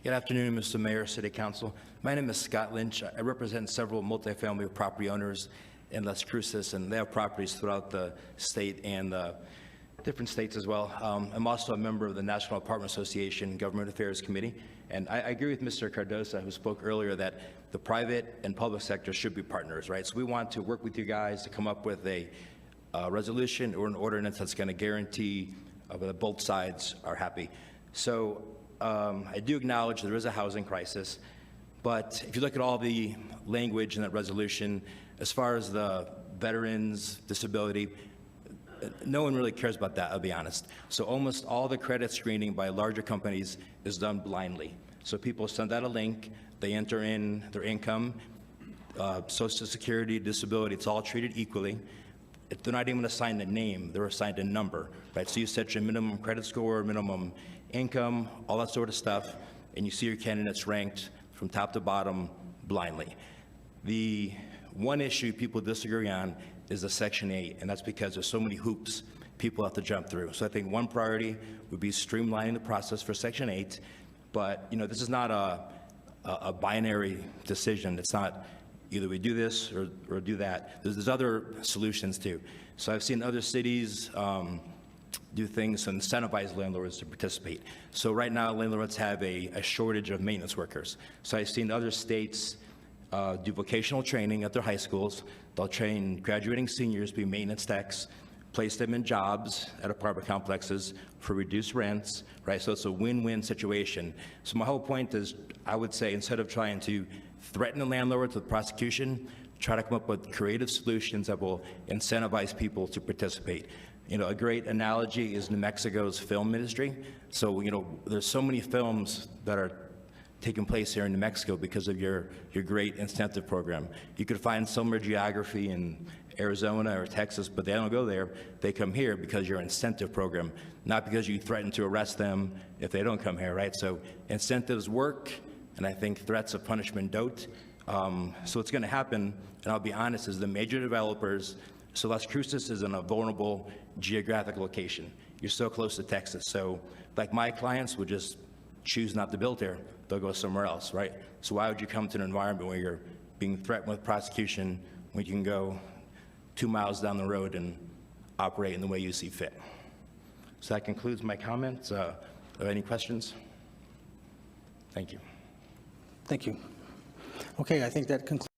Good afternoon, Mr. Mayor, City Council. My name is Scott Lynch. I represent several multifamily property owners in Las Cruces, and they have properties throughout the state and different states as well. I'm also a member of the National Apartment Association Government Affairs Committee, and I agree with Mr. Cardoza, who spoke earlier, that the private and public sector should be partners, right? So we want to work with you guys to come up with a resolution or an ordinance that's going to guarantee that both sides are happy. So I do acknowledge there is a housing crisis, but if you look at all the language in that resolution, as far as the veterans, disability, no one really cares about that, I'll be honest. So almost all the credit screening by larger companies is done blindly. So people send out a link, they enter in their income, Social Security, disability, it's all treated equally. They're not even assigned a name, they're assigned a number, right? So you set your minimum credit score, minimum income, all that sort of stuff, and you see your candidates ranked from top to bottom blindly. The one issue people disagree on is the Section 8, and that's because there's so many hoops people have to jump through. So I think one priority would be streamlining the process for Section 8, but this is not a binary decision. It's not either we do this or do that. There's other solutions too. So I've seen other cities do things to incentivize landlords to participate. So right now, landlords have a shortage of maintenance workers. So I've seen other states do vocational training at their high schools. They'll train graduating seniors to be maintenance techs, place them in jobs at apartment complexes for reduced rents, right? So it's a win-win situation. So my whole point is, I would say, instead of trying to threaten the landlords with prosecution, try to come up with creative solutions that will incentivize people to participate. A great analogy is New Mexico's film industry. So, there's so many films that are taking place here in New Mexico because of your great incentive program. You could find similar geography in Arizona or Texas, but they don't go there. They come here because your incentive program, not because you threaten to arrest them if they don't come here, right? So incentives work, and I think threats of punishment don't. So what's going to happen, and I'll be honest, is the major developers, so Las Cruces is in a vulnerable geographic location. You're so close to Texas. So like my clients would just choose not to build here. They'll go somewhere else, right? So why would you come to an environment where you're being threatened with prosecution when you can go 2 miles down the road and operate in the way you see fit? So that concludes my comments. Are there any questions? Thank you. Thank you. Okay, I think that concludes